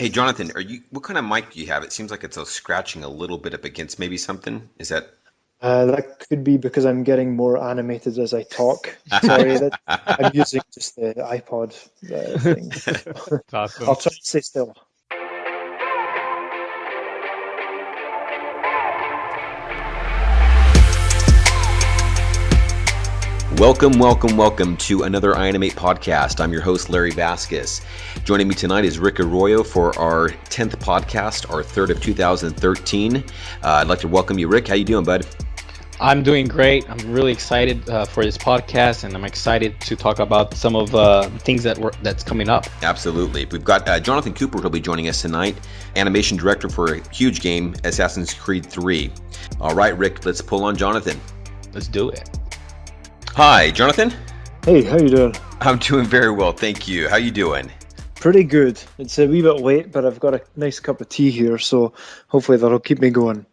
Hey, Jonathan, what kind of mic do you have? It seems like it's scratching a little bit up against maybe something. Is that? That could be because I'm getting more animated as I talk. Sorry, that I'm using just the iPod thing. It's I'll awesome. try and stay still. Welcome to another iAnimate podcast. I'm your host, Larry Vasquez. Joining me tonight is Rick Arroyo for our 10th podcast, our third of 2013. I'd like to welcome you, Rick. How you doing, bud? I'm doing great. I'm really excited for this podcast, and I'm excited to talk about some of things that's coming up. Absolutely. We've got Jonathan Cooper who'll be joining us tonight, animation director for a huge game, Assassin's Creed 3. All right, Rick, let's pull on Jonathan. Let's do it. Hi, Jonathan. Hey, how you doing? I'm doing very well, thank you. How you doing? Pretty good. It's a wee bit late, but I've got a nice cup of tea here, so hopefully that'll keep me going.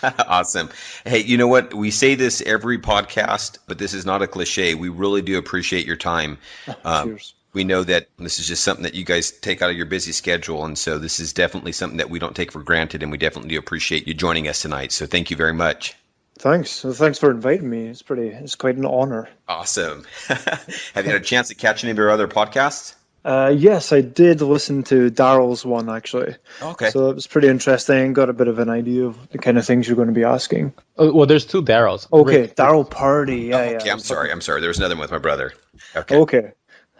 Awesome. Hey, you know what? We say this every podcast, but this is not a cliche. We really do appreciate your time. Cheers. We know that this is just something that you guys take out of your busy schedule, and so this is definitely something that we don't take for granted, and we definitely do appreciate you joining us tonight. So thank you very much. Thanks. Well, thanks for inviting me. It's quite an honor. Awesome. Have you had a chance to catch any of your other podcasts? Yes, I did listen to Daryl's one actually. Okay. So it was pretty interesting. Got a bit of an idea of the kind of things you're going to be asking. Oh, well, there's two Daryls. Okay, Rick. Daryl Purdy. Yeah, Oh, okay, yeah. I'm sorry. There was another one with my brother. Okay. Okay.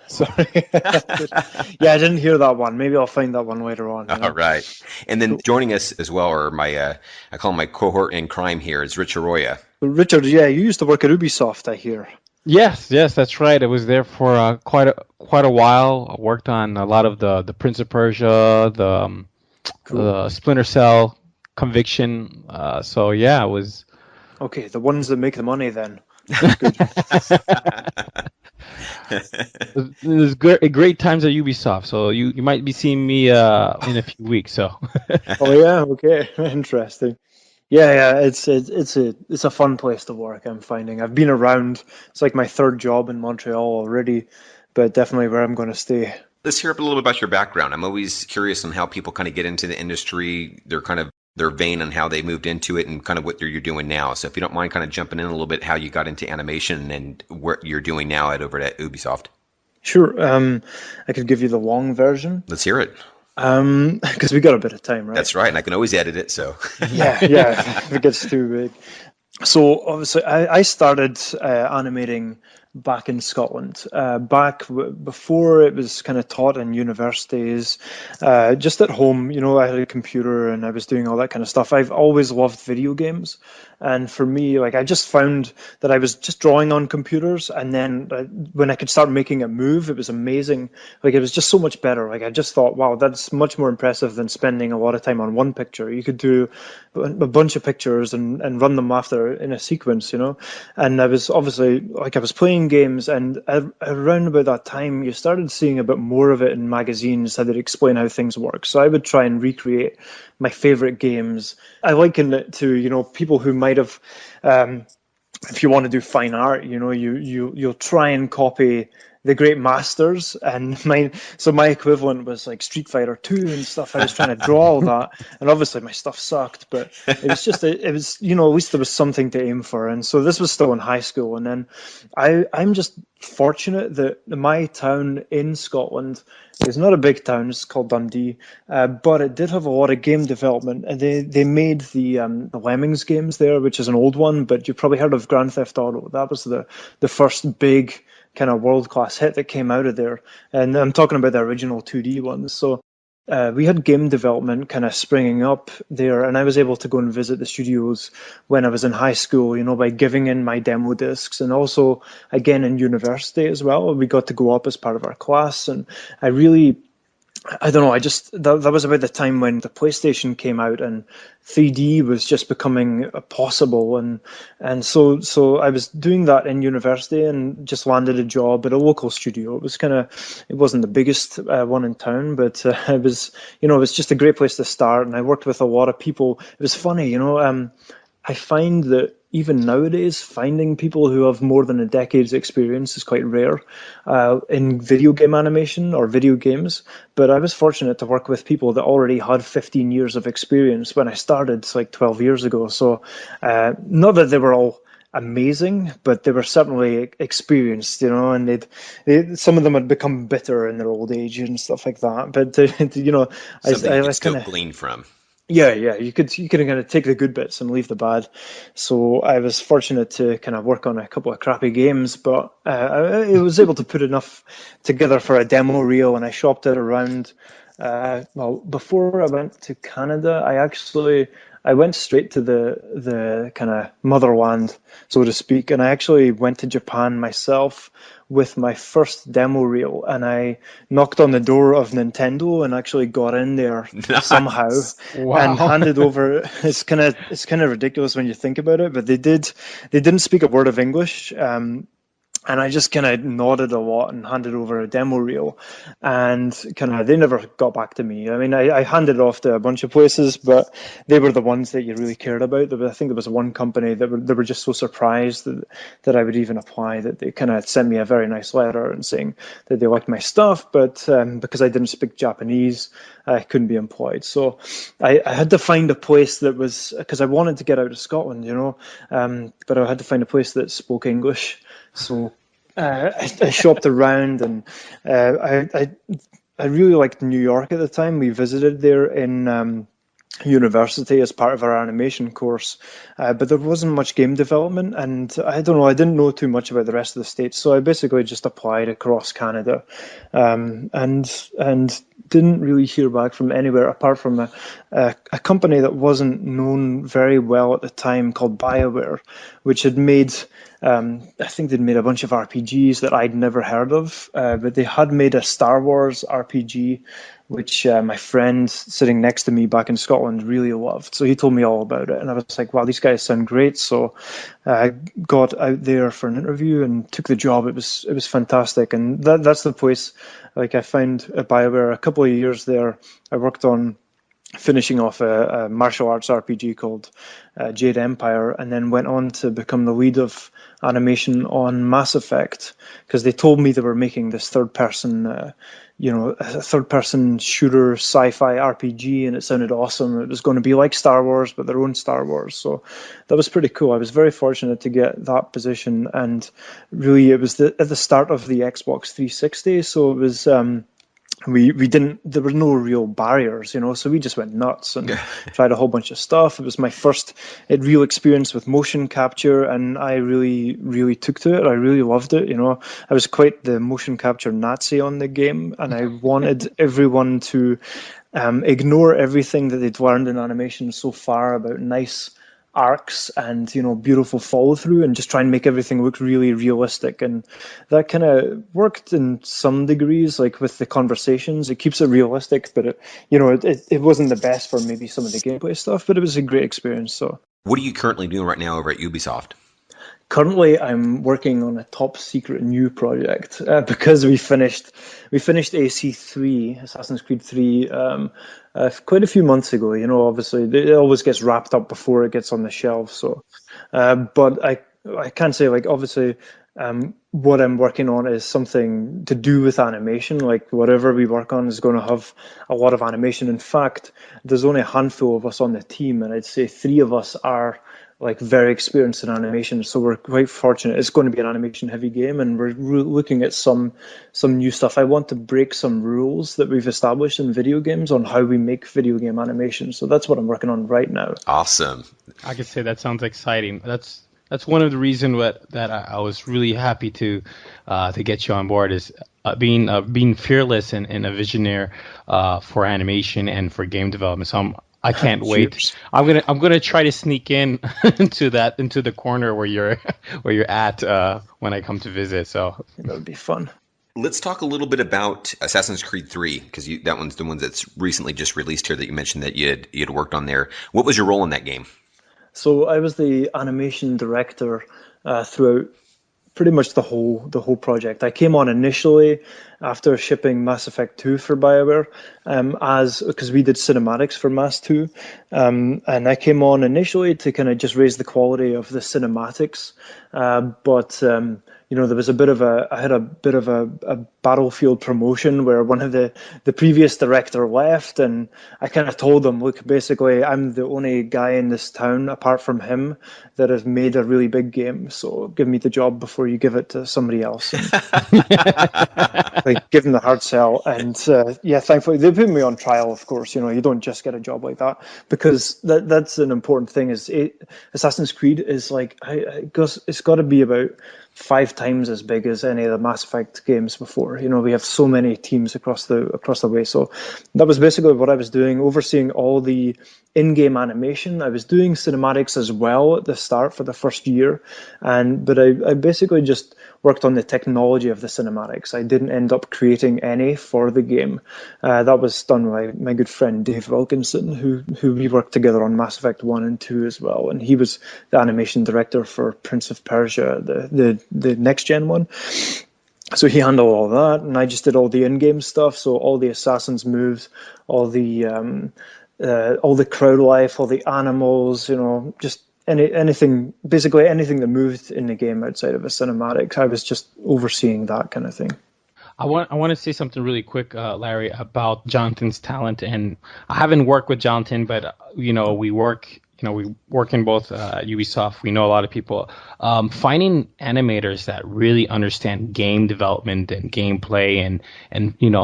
Sorry. Yeah, I didn't hear that one. Maybe I'll find that one later on. All right. And then joining us as well, or my I call him my cohort in crime here, is Rich Arroyo. Richard, yeah, you used to work at Ubisoft, I hear. Yes, that's right. I was there for quite a while. I worked on a lot of the Prince of Persia, the Splinter Cell, Conviction. So yeah, it was. Okay, the ones that make the money then. It was great times at Ubisoft. So you might be seeing me in a few weeks. So. Oh yeah, okay, interesting. Yeah, it's a fun place to work. I'm finding I've been around. It's like my third job in Montreal already, but definitely where I'm going to stay. Let's hear a little bit about your background. I'm always curious on how people kind of get into the industry, their vein and how they moved into it and kind of what you're doing now. So if you don't mind kind of jumping in a little bit, how you got into animation and what you're doing now over at Ubisoft. Sure. I could give you the long version. Let's hear it. Because we got a bit of time, right? That's right. And I can always edit it. So Yeah, if it gets too big. So obviously, I started animating back in Scotland, before it was kind of taught in universities, just at home. You know, I had a computer and I was doing all that kind of stuff. I've always loved video games, and for me, like I just found that I was just drawing on computers, and then when I could start making it move, it was amazing. Like it was just so much better. Like I just thought, wow, that's much more impressive than spending a lot of time on one picture. You could do a bunch of pictures and run them after in a sequence, you know. And I was obviously like I was playing games, and around about that time, you started seeing a bit more of it in magazines that would explain how things work. So I would try and recreate my favorite games. I liken it to, you know, people who might have, if you want to do fine art, you know, you'll try and copy the great masters, and my equivalent was like Street Fighter 2 and stuff. I was trying to draw all that, and obviously my stuff sucked, but it was just it was, you know, at least there was something to aim for. And so this was still in high school, and then I'm just fortunate that my town in Scotland is not a big town. It's called Dundee, but it did have a lot of game development, and they made the Lemmings games there, which is an old one, but you've probably heard of Grand Theft Auto. That was the first big kind of world-class hit that came out of there. And I'm talking about the original 2D ones. So we had game development kind of springing up there, and I was able to go and visit the studios when I was in high school, you know, by giving in my demo discs, and also again in university as well. We got to go up as part of our class, and I don't know. That was about the time when the PlayStation came out and 3D was just becoming possible, and so I was doing that in university and just landed a job at a local studio. It wasn't the biggest one in town, but it was just a great place to start. And I worked with a lot of people. It was funny, you know. I find that even nowadays, finding people who have more than a decade's experience is quite rare in video game animation or video games. But I was fortunate to work with people that already had 15 years of experience when I started, like 12 years ago. So, not that they were all amazing, but they were certainly experienced, and some of them had become bitter in their old age and stuff like that. But Something you I could kind still of glean from. yeah, you could kind of take the good bits and leave the bad. So I was fortunate to kind of work on a couple of crappy games, but I was able to put enough together for a demo reel, and I shopped it around. Well, before I went to Canada, I went straight to the kind of motherland, so to speak, and I actually went to Japan myself with my first demo reel, and I knocked on the door of Nintendo and actually got in there somehow Nice. and Wow. handed over. It's kind of ridiculous when you think about it, but they didn't speak a word of English. And I just kind of nodded a lot and handed over a demo reel, and kind of they never got back to me. I mean, I handed it off to a bunch of places, but they were the ones that you really cared about. I think there was one company that they were just so surprised that I would even apply that they kind of sent me a very nice letter and saying that they liked my stuff, but because I didn't speak Japanese, I couldn't be employed. So I had to find a place that was, because I wanted to get out of Scotland, but I had to find a place that spoke English. So I shopped around, and I really liked New York at the time. We visited there in university as part of our animation course, but there wasn't much game development, and I don't know, I didn't know too much about the rest of the states, so I basically just applied across Canada, and didn't really hear back from anywhere apart from a company that wasn't known very well at the time called BioWare, which had made I think they'd made a bunch of RPGs that I'd never heard of, but they had made a Star Wars RPG, which my friend sitting next to me back in Scotland really loved. So he told me all about it, and I was like, "Wow, these guys sound great!" So I got out there for an interview and took the job. It was fantastic, and that's the place. Like I found at BioWare a couple of years there. I worked on finishing off a martial arts RPG called Jade Empire, and then went on to become the lead of animation on Mass Effect, because they told me they were making this a third-person shooter sci-fi RPG, and it sounded awesome. It was going to be like Star Wars, but their own Star Wars. So that was pretty cool. I was very fortunate to get that position, and really, it was at the start of the Xbox 360, so it was. We didn't, there were no real barriers, so we just went nuts and tried a whole bunch of stuff. It was my first real experience with motion capture, and I really, really took to it. I really loved it. I was quite the motion capture Nazi on the game, and I wanted everyone to ignore everything that they'd learned in animation so far about nice arcs and beautiful follow through, and just try and make everything look really realistic. And that kind of worked in some degrees, like with the conversations. It keeps it realistic, but it wasn't the best for maybe some of the gameplay stuff, but it was a great experience. So What are you currently doing right now over at Ubisoft? currently, I'm working on a top secret new project, because we finished AC3, Assassin's Creed 3, quite a few months ago. Obviously, it always gets wrapped up before it gets on the shelf. So, but I can't say, like, obviously. What I'm working on is something to do with animation. Like, whatever we work on is going to have a lot of animation. In fact, there's only a handful of us on the team, and I'd say three of us are like very experienced in animation. So we're quite fortunate. It's going to be an animation heavy game, and we're looking at some new stuff. I want to break some rules that we've established in video games on how we make video game animation. So that's what I'm working on right now. Awesome. I can say that sounds exciting. That's one of the reasons that I was really happy to get you on board is being fearless and a visionary for animation and for game development. So I can't wait. Cheers. I'm gonna try to sneak in into the corner where you're at when I come to visit. So That would be fun. Let's talk a little bit about Assassin's Creed 3, because that one's the one that's recently just released here that you mentioned that you had worked on there. What was your role in that game? So I was the animation director throughout pretty much the whole project. I came on initially after shipping Mass Effect 2 for BioWare, because we did cinematics for Mass 2, and I came on initially to kind of just raise the quality of the cinematics, but there was I had a bit of a battlefield promotion where one of the previous director left, and I kind of told them, look, basically I'm the only guy in this town apart from him that has made a really big game, so give me the job before you give it to somebody else. Like, give them the hard sell, and thankfully they put me on trial. Of course, you don't just get a job like that, because that's an important thing. Assassin's Creed is like, it's got to be about 5 times as big as any of the Mass Effect games before. We have so many teams across the way. So that was basically what I was doing, overseeing all the in-game animation. I was doing cinematics as well at the start for the first year, but I basically just worked on the technology of the cinematics. I didn't end up creating any for the game. That was done by my good friend Dave Wilkinson, who we worked together on Mass Effect 1 and 2 as well, and he was the animation director for Prince of Persia, the next gen one. So he handled all that, and I just did all the in-game stuff. So all the assassins' moves, all the crowd life, all the animals, just anything that moved in the game outside of a cinematic. I was just overseeing that kind of thing. I want to say something really quick, Larry, about Jonathan's talent. And I haven't worked with Jonathan, but we work in both Ubisoft. We know a lot of people. Finding animators that really understand game development and gameplay and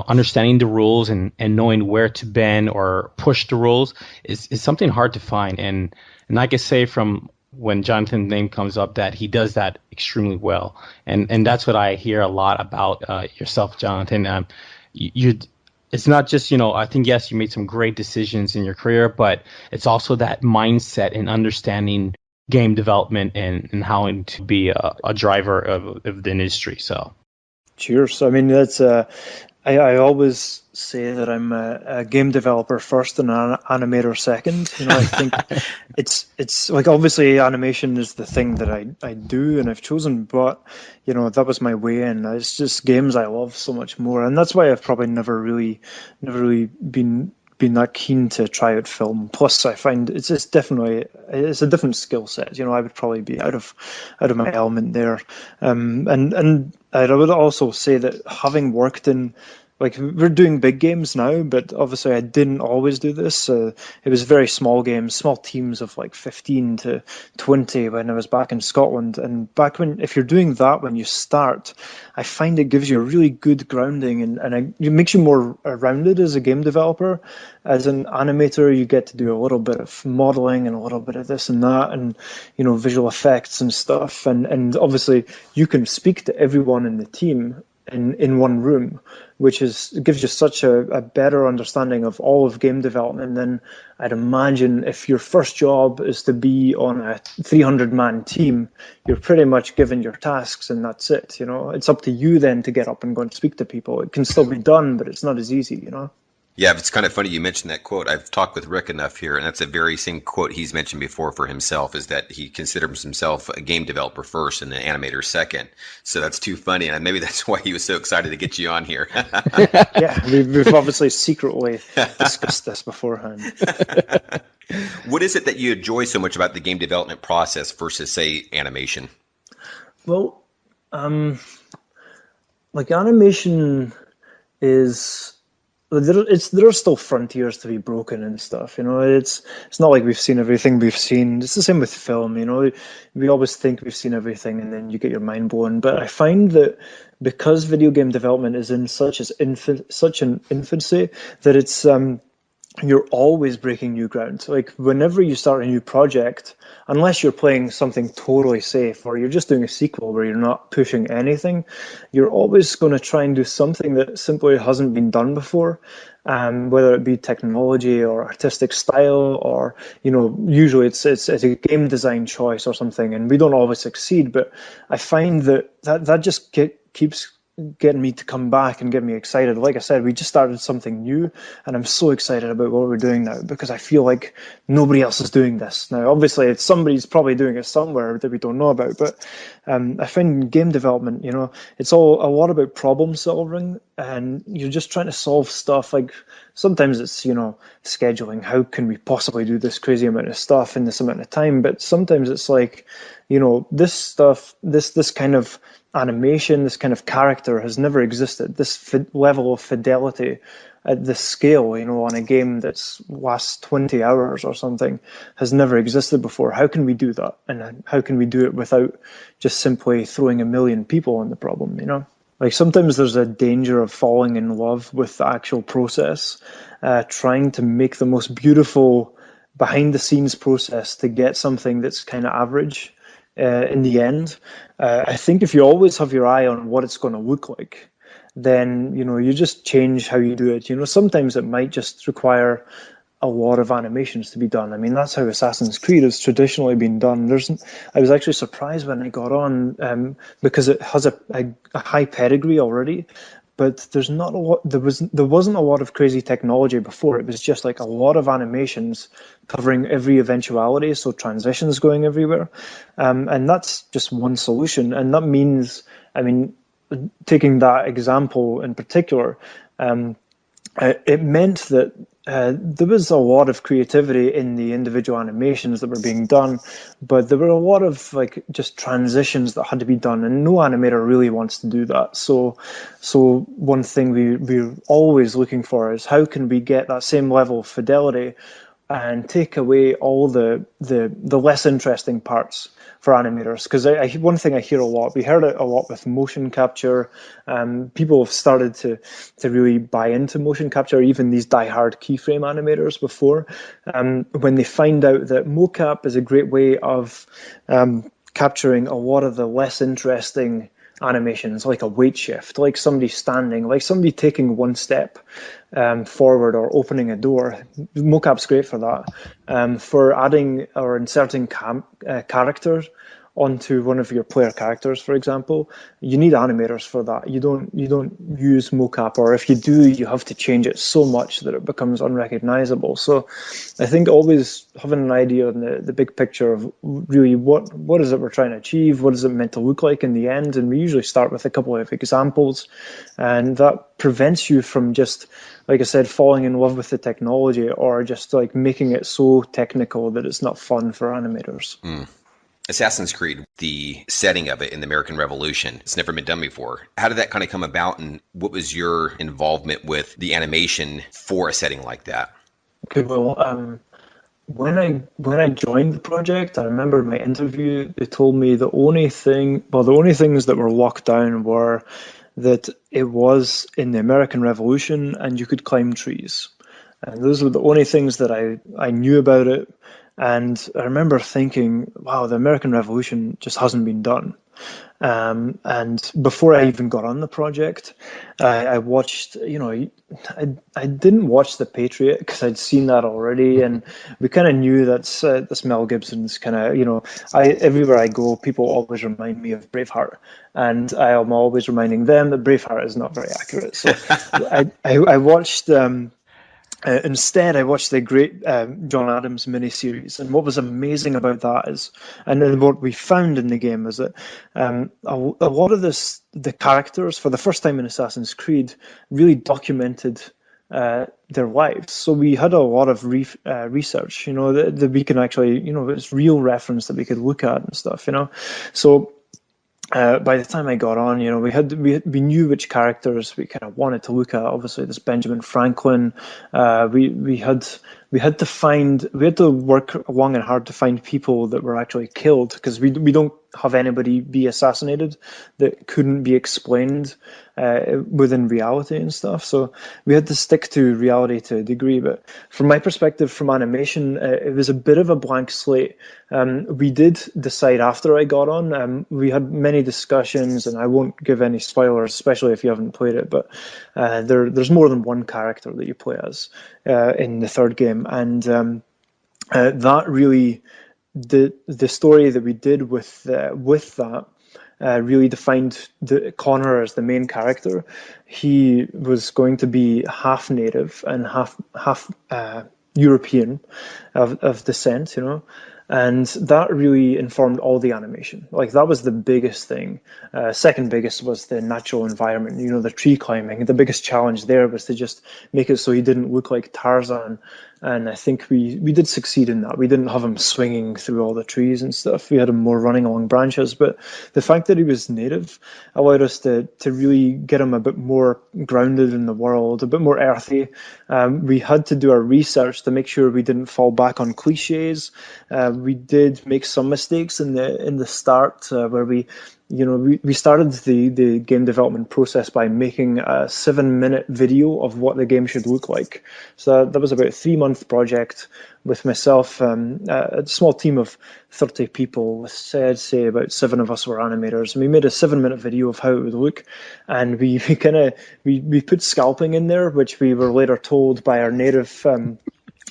understanding the rules and knowing where to bend or push the rules is something hard to find. And I can say from when Jonathan's name comes up that he does that extremely well. And that's what I hear a lot about yourself, Jonathan. It's not just, I think, yes, you made some great decisions in your career, but it's also that mindset and understanding game development and how to be a driver of the industry. So, cheers. I mean, that's I always say that I'm a game developer first and an animator second. I think it's like, obviously animation is the thing that I do and I've chosen, but that was my way in. It's just games I love so much more, and that's why I've probably never really been that keen to try out film. Plus, I find it's a different skill set. I would probably be out of my element there. And I would also say that having worked in, like, we're doing big games now, but obviously I didn't always do this. It was very small games, small teams of like 15 to 20 when I was back in Scotland. And if you're doing that when you start, I find it gives you a really good grounding and it makes you more rounded as a game developer. As an animator, you get to do a little bit of modeling and a little bit of this and that, and visual effects and stuff. And obviously you can speak to everyone in the team in one room, which gives you such a better understanding of all of game development than I'd imagine if your first job is to be on a 300-man team. You're pretty much given your tasks and that's it. It's up to you then to get up and go and speak to people. It can still be done, but it's not as easy. Yeah, it's kind of funny you mentioned that quote. I've talked with Rick enough here, and that's a very same quote he's mentioned before for himself, is that he considers himself a game developer first and an animator second. So that's too funny, and maybe that's why he was so excited to get you on here. Yeah, we've obviously secretly discussed this beforehand. What is it that you enjoy so much about the game development process versus, say, animation? Well, like, animation is... there are still frontiers to be broken and stuff. It's not like we've seen everything we've seen. It's the same with film. We always think we've seen everything, and then you get your mind blown. But I find that because video game development is in such an infancy, that it's you're always breaking new ground. Like, whenever you start a new project, unless you're playing something totally safe or you're just doing a sequel where you're not pushing anything, you're always going to try and do something that simply hasn't been done before, whether it be technology or artistic style, or usually it's a game design choice or something, and we don't always succeed. But I find that just keeps getting me to come back and get me excited. Like I said, we just started something new, and I'm so excited about what we're doing now because I feel like nobody else is doing this. Now, obviously, somebody's probably doing it somewhere that we don't know about, but I find game development, it's all a lot about problem solving, and you're just trying to solve stuff. Like sometimes it's, scheduling. How can we possibly do this crazy amount of stuff in this amount of time? But sometimes it's like, this stuff, this kind of animation, this kind of character has never existed. This level of fidelity at this scale, on a game that's lasts 20 hours or something, has never existed before. How can we do that? And how can we do it without just simply throwing a million people on the problem, Like sometimes there's a danger of falling in love with the actual process, trying to make the most beautiful behind the scenes process to get something that's kind of average in the end. I think if you always have your eye on what it's going to look like, then you just change how you do it. Sometimes it might just require a lot of animations to be done. I mean, that's how Assassin's Creed has traditionally been done. I was actually surprised when I got on because it has a high pedigree already, but there's not a lot. There wasn't a lot of crazy technology before. It was just like a lot of animations covering every eventuality, so transitions going everywhere, and that's just one solution. And that means, I mean, taking that example in particular, it meant that there was a lot of creativity in the individual animations that were being done, but there were a lot of like just transitions that had to be done, and no animator really wants to do that. So one thing we're always looking for is how can we get that same level of fidelity and take away all the less interesting parts for animators. Because one thing I hear a lot, we heard it a lot with motion capture. People have started to really buy into motion capture, even these die-hard keyframe animators before, when they find out that mocap is a great way of capturing a lot of the less interesting animations, like a weight shift, like somebody standing, like somebody taking one step forward or opening a door. Mocap's great for that. For adding or inserting characters onto one of your player characters, for example, you need animators for that. You don't use mocap, or if you do, you have to change it so much that it becomes unrecognizable. So I think always having an idea on the big picture of really what is it we're trying to achieve, what is it meant to look like in the end, and we usually start with a couple of examples, and that prevents you from just, like I said, falling in love with the technology or just like making it so technical that it's not fun for animators. Assassin's Creed, the setting of it in the American Revolution, it's never been done before. How did that kind of come about, and what was your involvement with the animation for a setting like that? Okay, well, when I joined the project, I remember in my interview, they told me the only things that were locked down were that it was in the American Revolution and you could climb trees. And those were the only things that I knew about it. And I remember thinking, wow, the American Revolution just hasn't been done. And before I even got on the project, I watched, I didn't watch The Patriot because I'd seen that already, and we kind of knew that's Mel Gibson's kind of, everywhere I go, people always remind me of Braveheart, and I am always reminding them that Braveheart is not very accurate. So I watched. Instead, I watched the great John Adams miniseries, and what was amazing about that is, and then what we found in the game is that a lot of the characters, for the first time in Assassin's Creed, really documented their lives. So we had a lot of research, that we can actually, it's real reference that we could look at and stuff, So by the time I got on, we knew which characters we kind of wanted to look at. Obviously, this Benjamin Franklin. We had to work long and hard to find people that were actually killed, because we don't have anybody be assassinated that couldn't be explained within reality and stuff. So we had to stick to reality to a degree. But from my perspective, from animation, it was a bit of a blank slate. We did decide after I got on, we had many discussions, and I won't give any spoilers, especially if you haven't played it, but there's more than one character that you play as in the third game. And that really, the story that we did with that really defined Connor as the main character. He was going to be half native and half European of descent, and that really informed all the animation. Like, that was the biggest thing. Second biggest was the natural environment, the tree climbing. The biggest challenge there was to just make it so he didn't look like Tarzan. And I think we did succeed in that. We didn't have him swinging through all the trees and stuff. We had him more running along branches. But the fact that he was native allowed us to really get him a bit more grounded in the world, a bit more earthy. We had to do our research to make sure we didn't fall back on cliches. We did make some mistakes in the start where we started the game development process by making a 7-minute video of what the game should look like. So that was about a 3-month project with myself, a small team of 30 people. With say about 7 of us were animators, and we made a 7-minute video of how it would look. And we put scalping in there, which we were later told by our native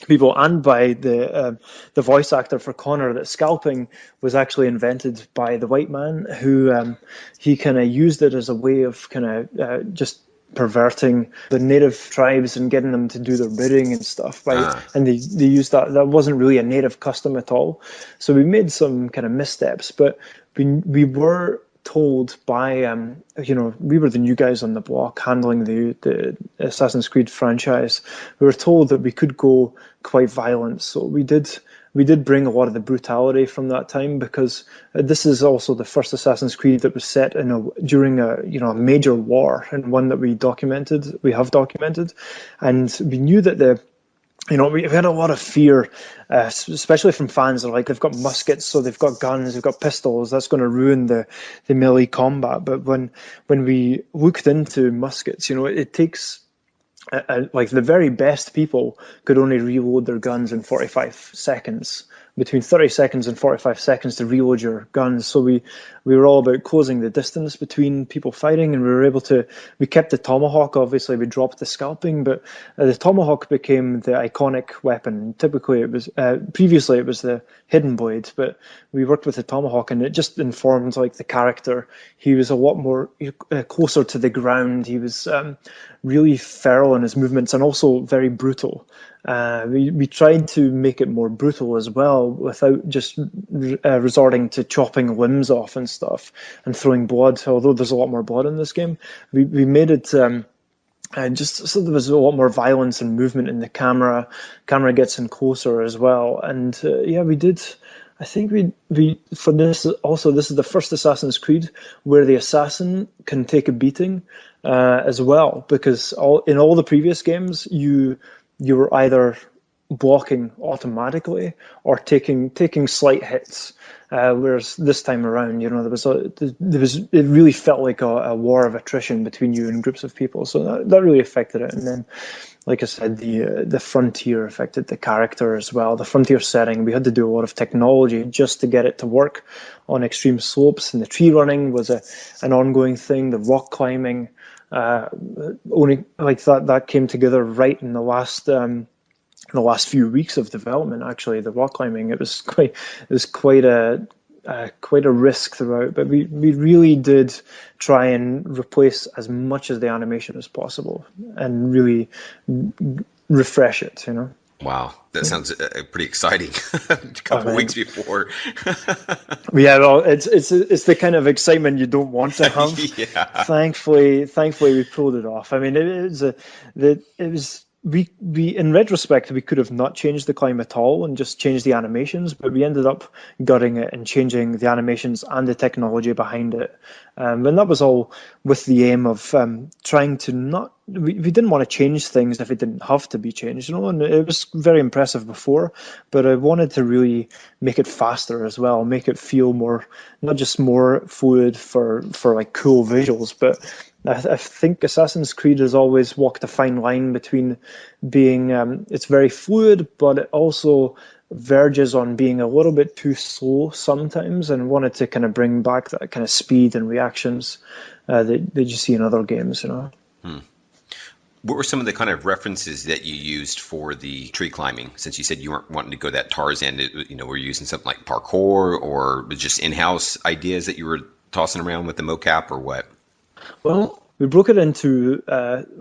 people and by the voice actor for Connor that scalping was actually invented by the white man, who he kind of used it as a way of just perverting the native tribes and getting them to do their bidding and stuff. And they used that. That wasn't really a native custom at all. So we made some kind of missteps, but we were told by we were the new guys on the block handling the Assassin's Creed franchise. We were told that we could go quite violent, so we did bring a lot of the brutality from that time, because this is also the first Assassin's Creed that was set during a major war, and one that we have documented, and we knew that we had a lot of fear, especially from fans that are like, they've got muskets, so they've got guns, they've got pistols, that's going to ruin the melee combat. But when we looked into muskets, it takes like the very best people could only reload their guns in 45 seconds. Between 30 seconds and 45 seconds to reload your guns. So we were all about closing the distance between people fighting, and we kept the tomahawk. Obviously, we dropped the scalping, but the tomahawk became the iconic weapon. Typically, previously it was the hidden blade, but we worked with the tomahawk, and it just informed like the character. He was a lot more closer to the ground. He was really feral in his movements and also very brutal. We tried to make it more brutal as well, without just resorting to chopping limbs off and stuff and throwing blood. Although there's a lot more blood in this game, we made it just so there was a lot more violence and movement in the camera. Camera gets in closer as well, and we did. I think we for this also, this is the first Assassin's Creed where the assassin can take a beating as well, because in all the previous games you were either blocking automatically or taking slight hits, whereas this time around, it really felt like a war of attrition between you and groups of people. So that really affected it. And then, like I said, the frontier affected the character as well. The frontier setting, we had to do a lot of technology just to get it to work on extreme slopes, and the tree running was an ongoing thing. The rock climbing, only like that came together right in the last few weeks of development. Actually, the rock climbing, it was quite a risk throughout, but we really did try and replace as much of the animation as possible and really refresh it. Wow, that sounds pretty exciting. A couple weeks before. Yeah, well, it's the kind of excitement you don't want to have. Yeah. Thankfully, we pulled it off. I mean, we in retrospect, we could have not changed the climb at all and just changed the animations, but we ended up gutting it and changing the animations and the technology behind it. And that was all with the aim of trying to not. We didn't want to change things if it didn't have to be changed, and it was very impressive before, but I wanted to really make it faster as well, make it feel more, not just more fluid for like cool visuals, but I think Assassin's Creed has always walked a fine line between being, it's very fluid, but it also verges on being a little bit too slow sometimes, and wanted to kind of bring back that kind of speed and reactions that you see in other games, What were some of the kind of references that you used for the tree climbing? Since you said you weren't wanting to go that Tarzan, were you using something like Parkour, or just in-house ideas that you were tossing around with the mocap or what? Well, we broke it into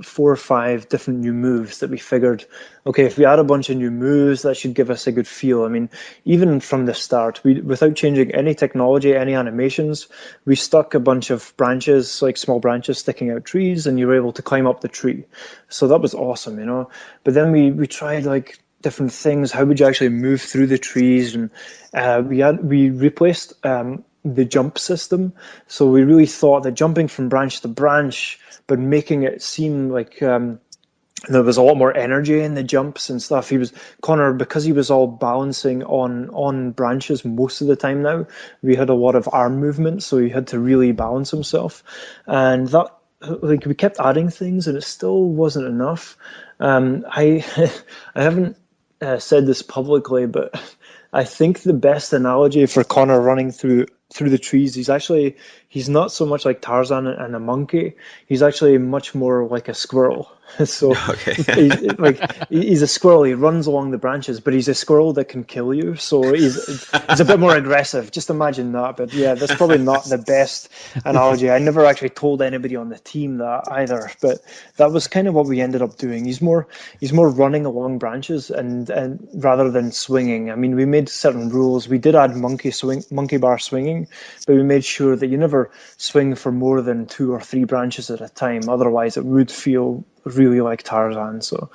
4 or 5 different new moves that we figured, okay, if we add a bunch of new moves, that should give us a good feel. I mean, even from the start, without changing any technology, any animations, we stuck a bunch of branches, like small branches sticking out trees, and you were able to climb up the tree. So that was awesome, you know. But then we tried like different things. How would you actually move through the trees? And we replaced the jump system. So we really thought that jumping from branch to branch, but making it seem like there was a lot more energy in the jumps and stuff. Connor, because he was all balancing on branches most of the time now, we had a lot of arm movement, so he had to really balance himself. And that, like, we kept adding things and it still wasn't enough. I I haven't said this publicly, but I think the best analogy for Connor running through the trees, he's not so much like Tarzan and a monkey. He's actually much more like a squirrel. So Okay. he's a squirrel. He runs along the branches, but he's a squirrel that can kill you. So he's a bit more aggressive. Just imagine that. But yeah, that's probably not the best analogy. I never actually told anybody on the team that either. But that was kind of what we ended up doing. He's more running along branches and rather than swinging. I mean, we made certain rules. We did add monkey bar swinging, but we made sure that you never swing for more than 2 or 3 branches at a time. Otherwise, it would feel really like Tarzan. So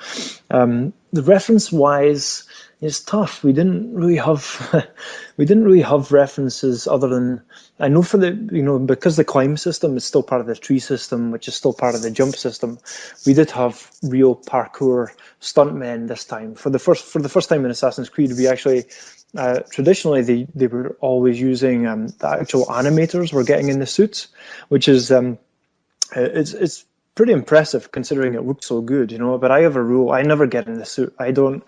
the reference wise is tough. We didn't really have references other than, I know for because the climb system is still part of the tree system, which is still part of the jump system. We did have real parkour stuntmen this time. For the first time in Assassin's Creed, we actually traditionally they were always using the actual animators were getting in the suits, which is it's pretty impressive considering it looks so good, you know. But I have a rule: I never get in the suit. I don't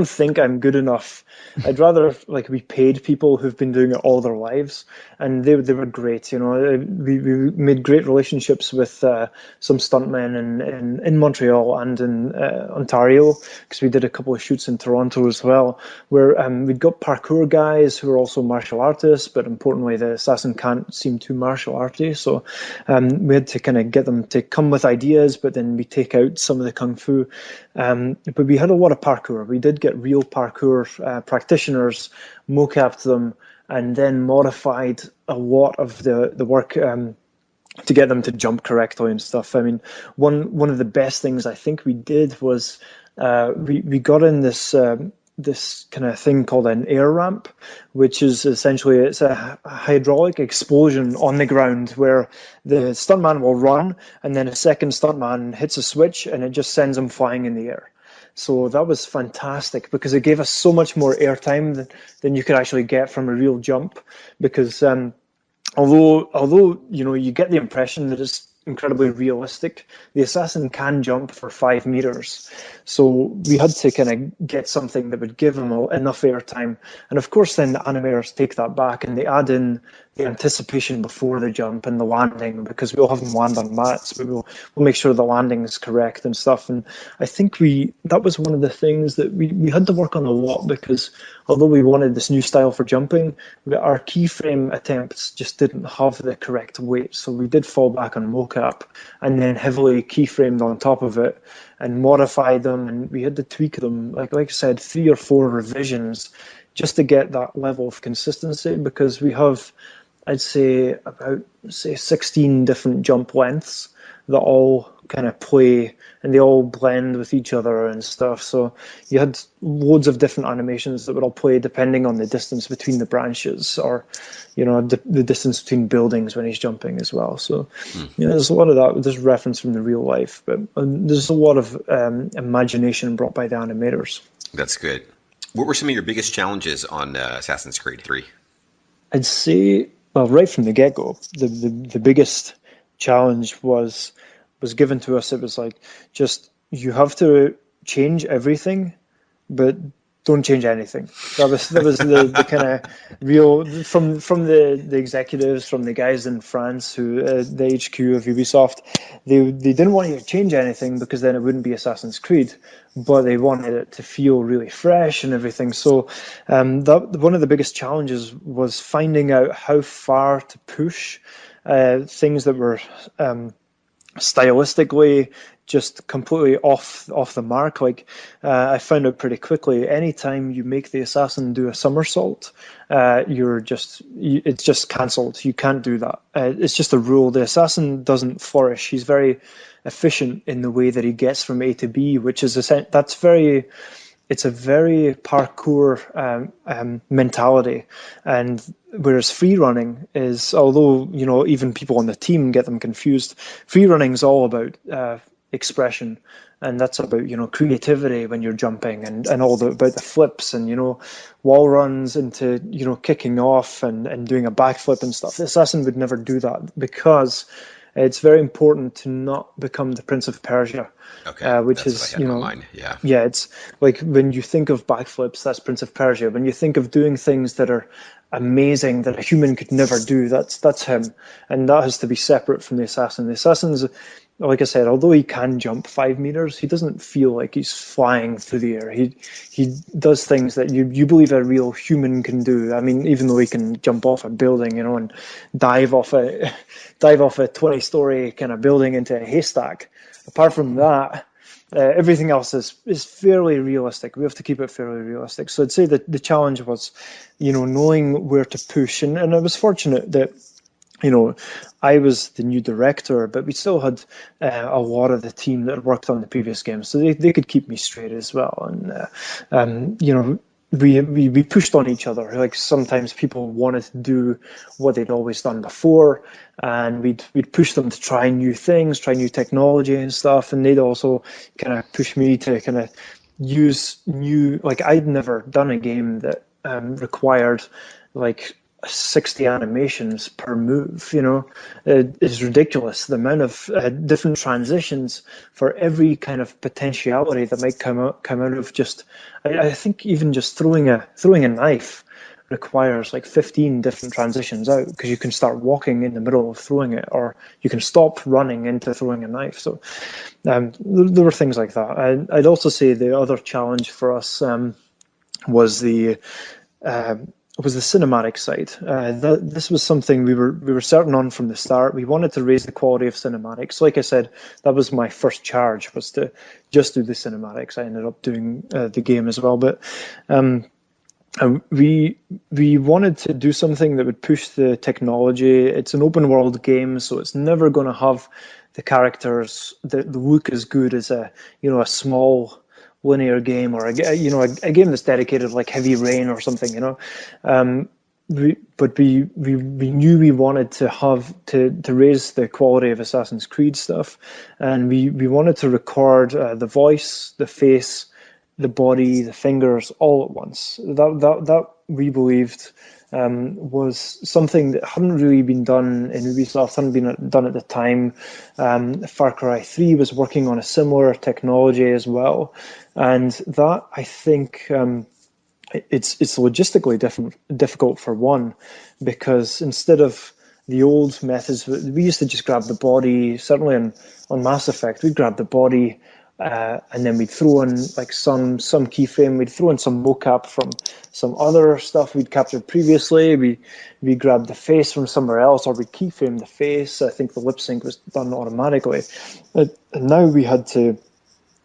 think I'm good enough. I'd rather like we paid people who've been doing it all their lives, and they were great. You know, we made great relationships with some stuntmen in Montreal and in Ontario, because we did a couple of shoots in Toronto as well, where we'd got parkour guys who are also martial artists, but importantly, the assassin can't seem too martial arty, so we had to kind of get them to come with ideas, but then we take out some of the kung fu. But we had a lot of parkour. We did get real parkour practitioners, mocapped them, and then modified a lot of the work to get them to jump correctly and stuff. I mean, one of the best things I think we did was we got in this kind of thing called an air ramp, which is essentially it's a hydraulic explosion on the ground where the stuntman will run and then a second stuntman hits a switch and it just sends him flying in the air. So that was fantastic because it gave us so much more airtime than you could actually get from a real jump. Because although you know you get the impression that it's incredibly realistic, the assassin can jump for 5 meters. So we had to kind of get something that would give him enough airtime. And of course, then the animators take that back and they add in the anticipation before the jump and the landing, because we'll have them land on mats, but we'll make sure the landing is correct and stuff. And I think that was one of the things that we had to work on a lot, because although we wanted this new style for jumping, our keyframe attempts just didn't have the correct weight. So we did fall back on mocap and then heavily keyframed on top of it and modified them. And we had to tweak them, like I said, 3 or 4 revisions just to get that level of consistency, because we have, I'd say, about 16 different jump lengths that all kind of play and they all blend with each other and stuff. So you had loads of different animations that would all play depending on the distance between the branches, or you know, the distance between buildings when he's jumping as well. So you know, there's a lot of that. There's reference from the real life, but there's a lot of imagination brought by the animators. That's good. What were some of your biggest challenges on Assassin's Creed 3? I'd say, well, right from the get-go, the biggest challenge was given to us. It was like, just, you have to change everything, but don't change anything. That was the kind of real from the executives, from the guys in France who the HQ of Ubisoft. They didn't want you to change anything because then it wouldn't be Assassin's Creed, but they wanted it to feel really fresh and everything. So that one of the biggest challenges was finding out how far to push things that were stylistically just completely off the mark. Like I found out pretty quickly, anytime you make the assassin do a somersault, it's just cancelled. You can't do that. It's just a rule. The assassin doesn't flourish. He's very efficient in the way that he gets from A to B, which is it's a very parkour mentality. And whereas free running is, although even people on the team get them confused, free running is all about expression, and that's about creativity when you're jumping, and about the flips and wall runs into kicking off and doing a backflip and stuff. The assassin would never do that because it's very important to not become the Prince of Persia. Okay, which that's is what I had in my mind. Yeah, it's like when you think of backflips, that's Prince of Persia. When you think of doing things that are amazing that a human could never do, that's him, and that has to be separate from the assassin. The assassin's, like I said, although he can jump 5 meters, he doesn't feel like he's flying through the air. He does things that you believe a real human can do. I mean, even though he can jump off a building, and dive off a 20-story kind of building into a haystack. Apart from that, everything else is fairly realistic. We have to keep it fairly realistic. So I'd say that the challenge was, knowing where to push, and I was fortunate that I was the new director, but we still had a lot of the team that worked on the previous game, so they could keep me straight as well. And we pushed on each other. Like sometimes people wanted to do what they'd always done before, and we'd push them to try new things, try new technology and stuff, and they'd also kind of push me to kind of use new. Like I'd never done a game that required like 60 animations per move. It is ridiculous the amount of different transitions for every kind of potentiality that might come out of just. I think even just throwing a knife requires like 15 different transitions out, because you can start walking in the middle of throwing it, or you can stop running into throwing a knife. So there were things like that. I'd also say the other challenge for us was the cinematic side. This was something we were certain on from the start. We wanted to raise the quality of cinematics. Like I said, that was my first charge, was to just do the cinematics. I ended up doing the game as well, but we wanted to do something that would push the technology. It's an open world game, so it's never going to have the characters that look as good as a small linear game, or a game that's dedicated like Heavy Rain or something. But we knew we wanted to have to raise the quality of Assassin's Creed stuff, and we wanted to record the voice, the face, the body, the fingers all at once. That we believed was something that hadn't really been done in Ubisoft, hadn't been done at the time. Far Cry 3 was working on a similar technology as well, and that, I think, it's logistically difficult for one, because instead of the old methods, we used to just grab the body. Certainly on Mass Effect, we'd grab the body, and then we'd throw in like some keyframe. We'd throw in some mocap from some other stuff we'd captured previously. We grabbed the face from somewhere else, or we'd keyframe the face. I think the lip sync was done automatically. And now we had to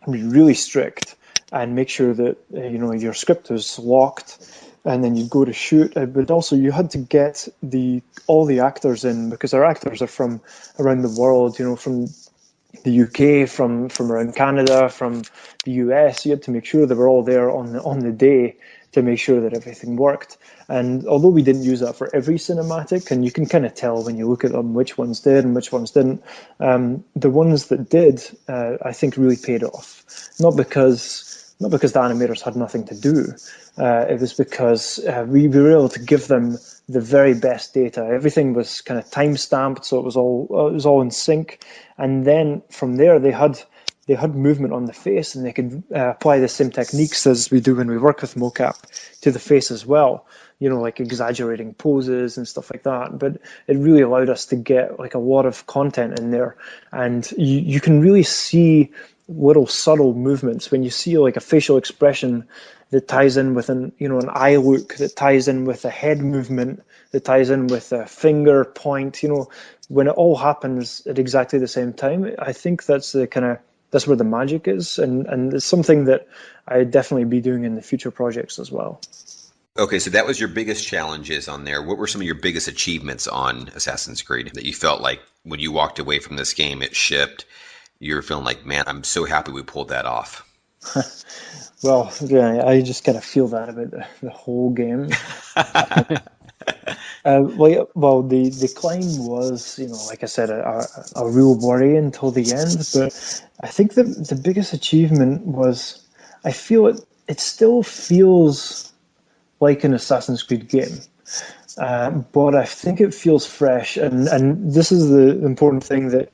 be really strict and make sure that your script was locked, and then you'd go to shoot. But also you had to get all the actors in, because our actors are from around the world, from the UK, from around Canada, from the US. You had to make sure they were all there on the day to make sure that everything worked. And although we didn't use that for every cinematic, and you can kind of tell when you look at them which ones did and which ones didn't, the ones that did, I think, really paid off. Not because the animators had nothing to do. It was because we were able to give them the very best data. Everything was kind of time stamped, so it was all in sync. And then from there, they had they had movement on the face, and they could apply the same techniques as we do when we work with mocap to the face as well. Like exaggerating poses and stuff like that. But it really allowed us to get like a lot of content in there, and you can really see little subtle movements when you see like a facial expression that ties in with an eye look, that ties in with a head movement, that ties in with a finger point. When it all happens at exactly the same time, I think that's where the magic is, and it's something that I'd definitely be doing in the future projects as well. Okay, so that was your biggest challenges on there. What were some of your biggest achievements on Assassin's Creed that you felt like when you walked away from this game, it shipped, you were feeling like, man, I'm so happy we pulled that off? Well, yeah, I just kind of feel that about the whole game. The climb was, like I said, a real worry until the end. But I think the biggest achievement was, I feel it still feels like an Assassin's Creed game. But I think it feels fresh, and this is the important thing that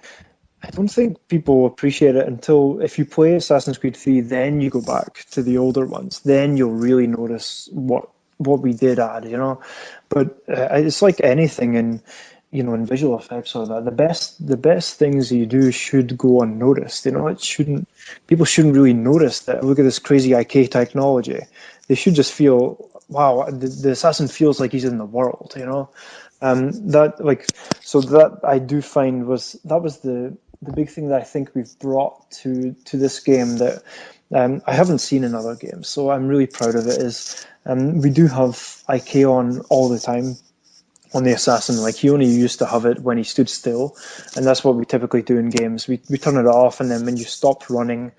I don't think people appreciate it until if you play Assassin's Creed 3, then you go back to the older ones, then you'll really notice what we did add. But it's like anything in visual effects or that. The best things you do should go unnoticed. People shouldn't really notice that. Look at this crazy IK technology. They should just feel, wow, the assassin feels like he's in the world. That I do find was the big thing that I think we've brought to this game that I haven't seen in other games. So I'm really proud of it. Is we do have IK on all the time on the assassin. Like, he only used to have it when he stood still, and that's what we typically do in games. We turn it off, and then when you stop running,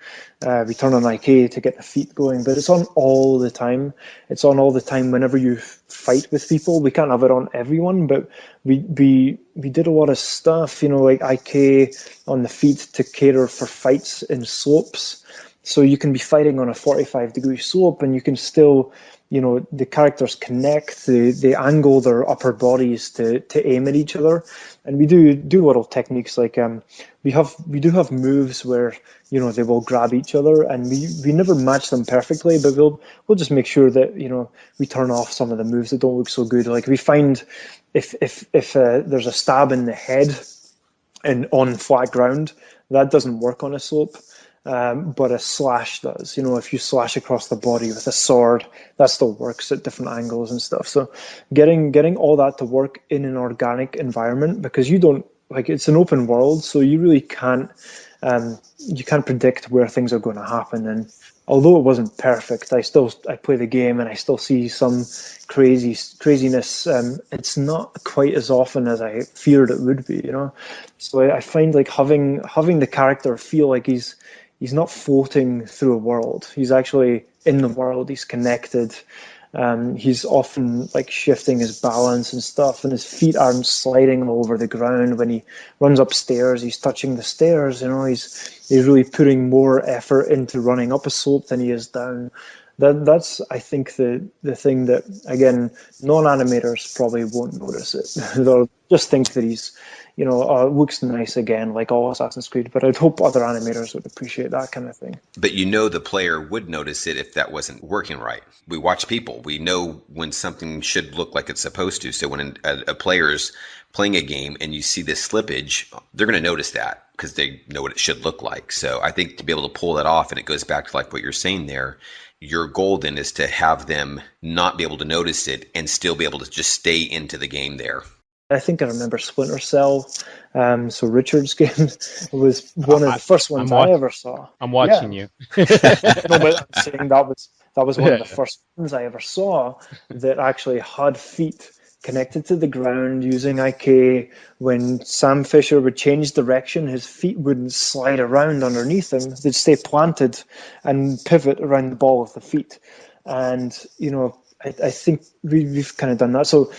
we turn on IK to get the feet going. But it's on all the time. It's on all the time whenever you fight with people. We can't have it on everyone, but we did a lot of stuff, like IK on the feet to cater for fights in slopes. So you can be fighting on a 45-degree slope, and you can still, the characters connect, they angle their upper bodies to aim at each other. And we do little techniques like we do have moves where they will grab each other, and we never match them perfectly, but we'll just make sure that we turn off some of the moves that don't look so good. Like, we find if there's a stab in the head and on flat ground, that doesn't work on a slope. But a slash does. If you slash across the body with a sword, that still works at different angles and stuff. So getting all that to work in an organic environment, because you don't, like, it's an open world, so you really can't predict where things are going to happen. And although it wasn't perfect, I play the game and I still see some craziness. It's not quite as often as I feared it would be. So I find, like, having the character feel like he's not floating through a world. He's actually in the world. He's connected. He's often, like, shifting his balance and stuff, and his feet aren't sliding all over the ground. When he runs upstairs, he's touching the stairs. He's really putting more effort into running up a slope than he is down. That's, I think, the thing that, again, non-animators probably won't notice it. They'll just think that he's, looks nice again, like all Assassin's Creed. But I'd hope other animators would appreciate that kind of thing. But the player would notice it if that wasn't working right. We watch people. We know when something should look like it's supposed to. So when a player's playing a game and you see this slippage, they're going to notice that because they know what it should look like. So I think to be able to pull that off, and it goes back to like what you're saying there, your goal then is to have them not be able to notice it and still be able to just stay into the game there. I think I remember Splinter Cell. So Richard's game was one of the first ones I ever saw. I'm watching you. No, but I'm saying that was one of the first ones I ever saw that actually had feet connected to the ground using IK. When Sam Fisher would change direction, his feet wouldn't slide around underneath him. They'd stay planted and pivot around the ball of the feet. And, I think we've kind of done that. So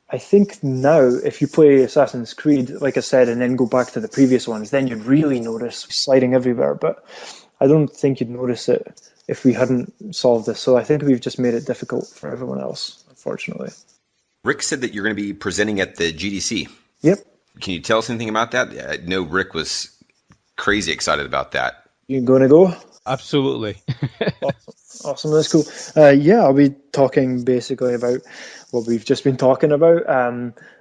I think now, if you play Assassin's Creed, like I said, and then go back to the previous ones, then you'd really notice sliding everywhere. But I don't think you'd notice it if we hadn't solved this. So I think we've just made it difficult for everyone else, unfortunately. Rick said that you're going to be presenting at the GDC. Yep. Can you tell us anything about that? I know Rick was crazy excited about that. You going to go? Absolutely. Awesome, that's cool. Yeah, I'll be talking basically about what we've just been talking about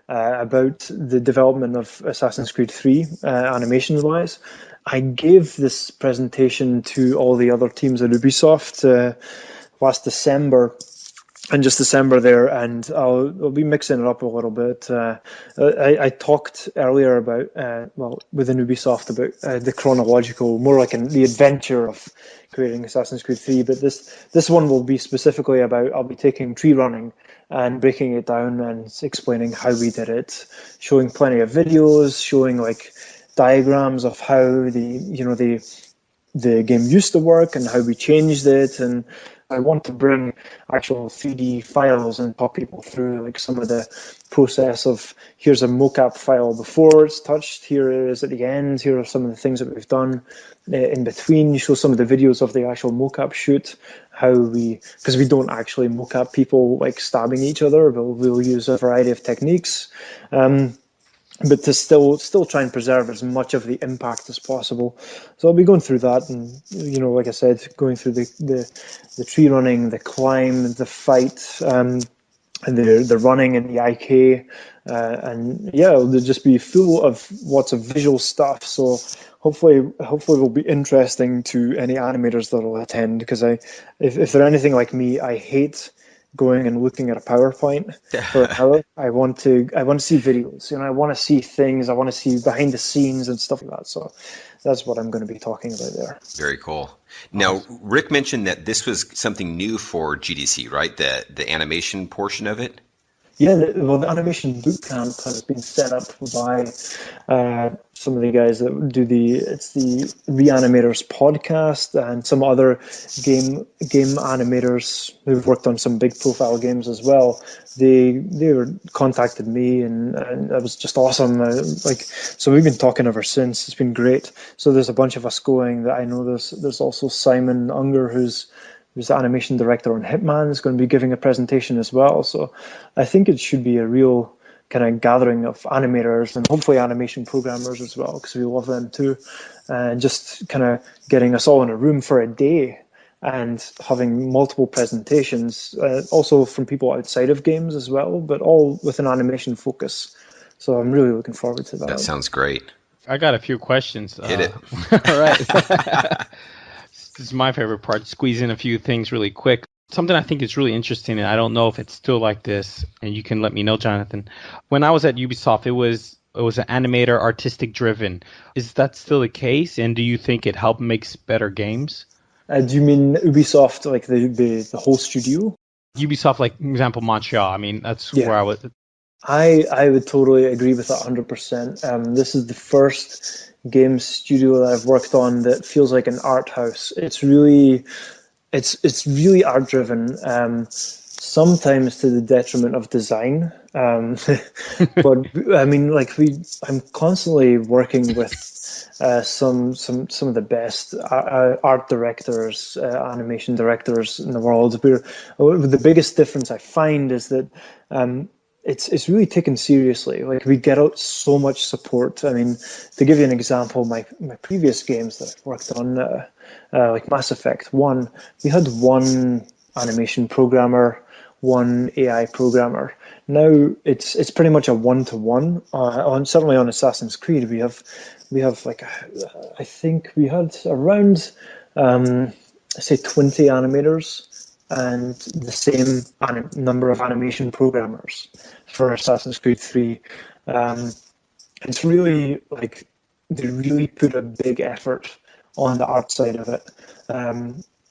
the development of Assassin's Creed 3, animation-wise. I gave this presentation to all the other teams at Ubisoft last December, and just December there, and I'll be mixing it up a little bit. I talked earlier about, well, within Ubisoft about the chronological, more like the adventure of creating Assassin's Creed 3, but this one will be specifically about, I'll be taking tree running and breaking it down and explaining how we did it, showing plenty of videos, showing like diagrams of how the game used to work and how we changed it. And I want to bring actual 3D files and talk people through like some of the process of, here's a mocap file before it's touched, here it is at the end, here are some of the things that we've done in between. You show some of the videos of the actual mocap shoot, because we don't actually mocap people like stabbing each other, we'll use a variety of techniques. But to still try and preserve as much of the impact as possible. So I'll be going through that, and like I said, going through the tree running, the climb, the fight, and the running and the IK, and yeah, it'll just be full of lots of visual stuff. So hopefully it'll be interesting to any animators that will attend, because if they're anything like me, I hate going and looking at a PowerPoint for an hour. I want to see videos. I want to see things. I want to see behind the scenes and stuff like that. So that's what I'm going to be talking about there. Very cool. Now, Rick mentioned that this was something new for GDC, right? The animation portion of it. Yeah, the animation bootcamp has been set up by some of the guys that do the Reanimators podcast, and some other game animators who've worked on some big profile games as well. They contacted me, and that was just awesome. So we've been talking ever since. It's been great. So there's a bunch of us going. That I know there's also Simon Unger, who's the animation director on Hitman, is going to be giving a presentation as well. So I think it should be a real kind of gathering of animators and hopefully animation programmers as well, because we love them too. And just kind of getting us all in a room for a day and having multiple presentations, also from people outside of games as well, but all with an animation focus. So I'm really looking forward to that. That sounds great. I got a few questions. Hit it. All right. This is my favorite part, squeeze in a few things really quick. Something I think is really interesting, and I don't know if it's still like this, and you can let me know, Jonathan. When I was at Ubisoft, it was an animator, artistic driven. Is that still the case, and do you think it helped makes better games? Do you mean Ubisoft, like the whole studio? Ubisoft, like, for example, Montreal. I mean, that's where I was. I would totally agree with that 100%. This is the first game studio that I've worked on that feels like an art house. It's really art driven. Sometimes to the detriment of design. But I mean, I'm constantly working with some of the best art directors, animation directors in the world. The biggest difference I find is that it's really taken seriously. Like, we get out so much support. I mean, to give you an example, my previous games that I've worked on, like Mass Effect 1, we had one animation programmer, one AI programmer. Now it's pretty much a one-to-one. Certainly on Assassin's Creed, we have like, I think we had around say 20 animators and the same number of animation programmers for Assassin's Creed 3. It's really like they really put a big effort on the art side of it.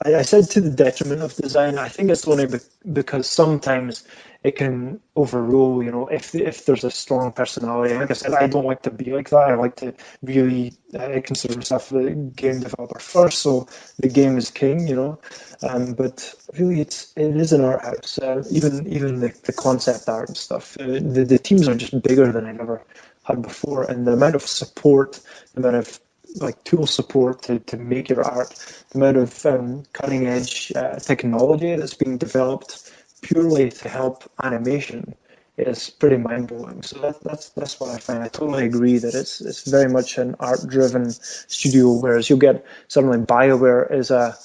I said to the detriment of design. I think it's only because sometimes it can overrule, if there's a strong personality. Like I said, I don't like to be like that. I like to really consider myself a game developer first, so the game is king. But really, it is an art house. Even the concept art and stuff. The teams are just bigger than I've ever had before, and the amount of support, the amount of tool support to make your art, the amount of cutting edge technology that's being developed purely to help animation is pretty mind blowing. So that's what I find. I totally agree that it's very much an art driven studio, whereas you'll get something like BioWare is a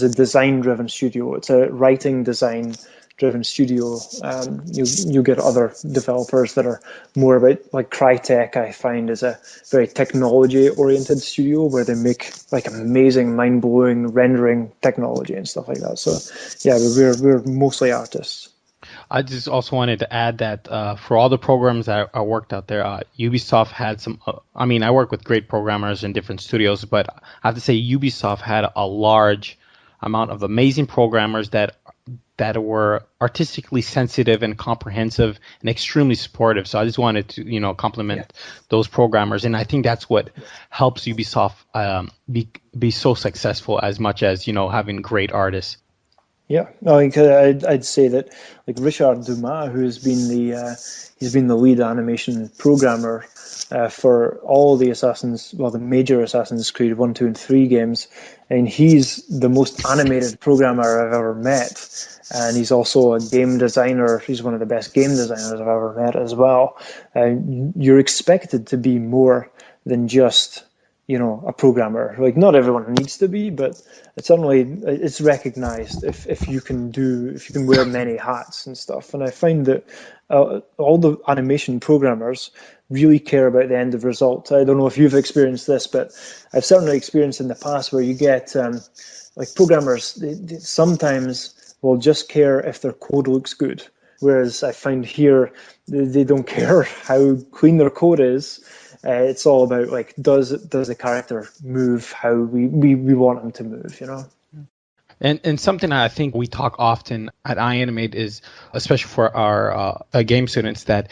design driven studio. It's a writing design driven studio. You get other developers that are more about, like Crytek, I find, is a very technology oriented studio where they make like amazing, mind blowing rendering technology and stuff like that. So yeah, we're mostly artists. I just also wanted to add that for all the programs that I worked out there, Ubisoft had some. I mean, I work with great programmers in different studios, but I have to say Ubisoft had a large amount of amazing programmers that were artistically sensitive and comprehensive and extremely supportive. So I just wanted to, compliment those programmers, and I think that's what helps Ubisoft be so successful, as much as having great artists. Yeah, no, I'd say that, like Richard Dumas, who has been he's been the lead animation programmer for all the the major Assassin's Creed 1, 2, and 3 games, and he's the most animated programmer I've ever met. And he's also a game designer. He's one of the best game designers I've ever met as well. You're expected to be more than just a programmer. Like, not everyone needs to be, but it's recognized if you can wear many hats and stuff. And I find that all the animation programmers really care about the end of result. I don't know if you've experienced this, but I've certainly experienced in the past where you get like programmers, they sometimes will just care if their code looks good. Whereas I find here, they don't care how clean their code is. It's all about, like, does the character move how we want him to move, And something I think we talk often at iAnimate is, especially for our game students, that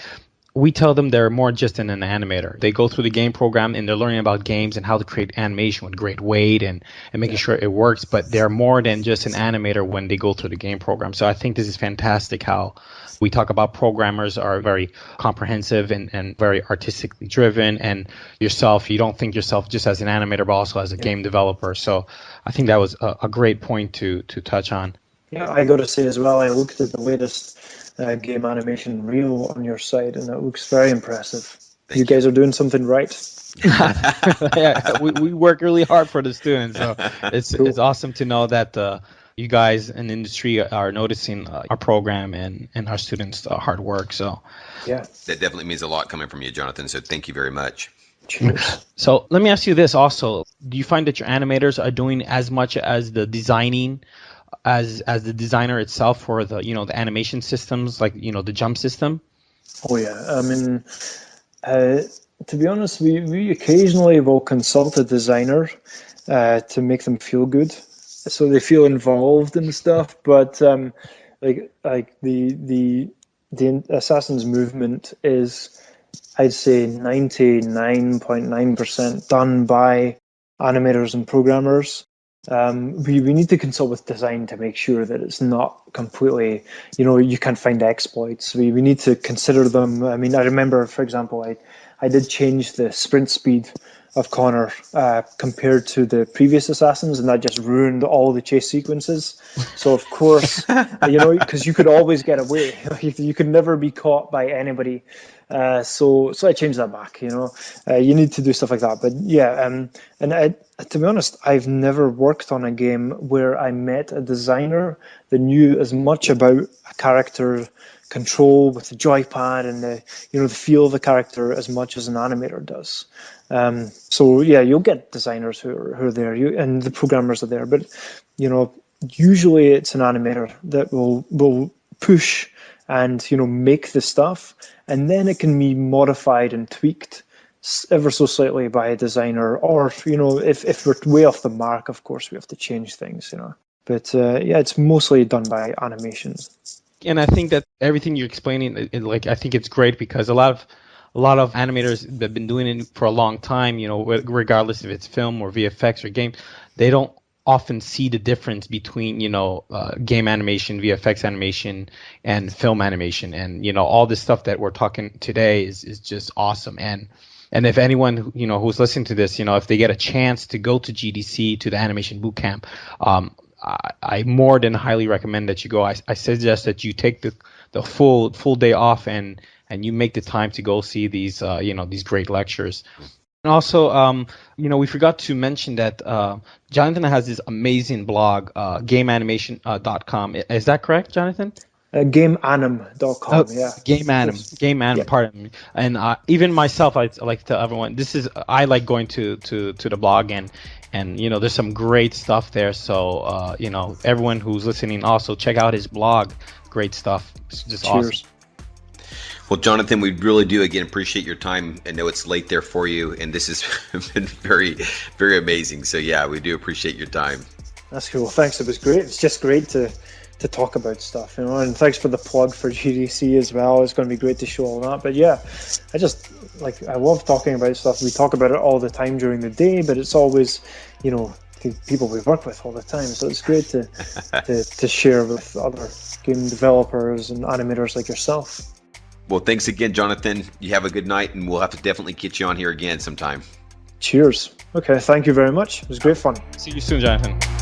we tell them they're more just an animator. They go through the game program and they're learning about games and how to create animation with great weight and making sure it works, but they're more than just an animator when they go through the game program. So I think this is fantastic how we talk about programmers are very comprehensive and very artistically driven, and yourself, you don't think yourself just as an animator, but also as a game developer. So I think that was a great point to touch on. Yeah, I got to say as well, I looked at the latest game animation reel on your site, and it looks very impressive. You guys are doing something right. Yeah, we work really hard for the students, so it's awesome to know that you guys in the industry are noticing our program and our students' hard work. So yeah, that definitely means a lot coming from you, Jonathan. So thank you very much. Cheers. So let me ask you this also: do you find that your animators are doing as much as the designing as the designer itself for the the animation systems, like the jump system? Oh yeah, I mean, to be honest, we occasionally will consult a designer to make them feel good, so they feel involved and stuff. But like the Assassin's movement is, I'd say, 99.9% done by animators and programmers. We need to consult with design to make sure that it's not completely, you can't find exploits. We need to consider them. I mean, I remember, for example, I did change the sprint speed of Connor compared to the previous Assassins, and that just ruined all the chase sequences. So, of course, because you could always get away. You could never be caught by anybody. So I changed that back. You need to do stuff like that. But yeah, and to be honest, I've never worked on a game where I met a designer that knew as much about a character control with the joypad and the feel of the character as much as an animator does. So yeah, you'll get designers who are there, and the programmers are there, but usually it's an animator that will push and make the stuff, and then it can be modified and tweaked ever so slightly by a designer, or if we're way off the mark, of course we have to change things, but yeah, it's mostly done by animations. And I think that everything you're explaining, I think it's great, because a lot of animators that have been doing it for a long time, regardless if it's film or VFX or game, they don't often see the difference between game animation, VFX animation, and film animation, and all this stuff that we're talking today is just awesome. And if anyone who's listening to this, if they get a chance to go to GDC, to the animation bootcamp, I more than highly recommend that you go. I suggest that you take the full day off and you make the time to go see these these great lectures. And also, we forgot to mention that Jonathan has this amazing blog, GameAnimation.com. Is that correct, Jonathan? GameAnim.com, yeah. GameAnim, yeah. pardon me. And even myself, I like to tell everyone, I like going to the blog and there's some great stuff there. So, everyone who's listening also check out his blog. Great stuff. It's just Cheers. Awesome. Well, Jonathan, we really do again appreciate your time. I know it's late there for you, and this has been very, very amazing. So yeah, we do appreciate your time. That's cool. Thanks. It was great. It's just great to talk about stuff, and thanks for the plug for GDC as well. It's going to be great to show all that. But yeah, I love talking about stuff. We talk about it all the time during the day, but it's always, the people we work with all the time. So it's great to share with other game developers and animators like yourself. Well, thanks again, Jonathan. You have a good night, and we'll have to definitely get you on here again sometime. Cheers. Okay, thank you very much. It was great fun. See you soon, Jonathan.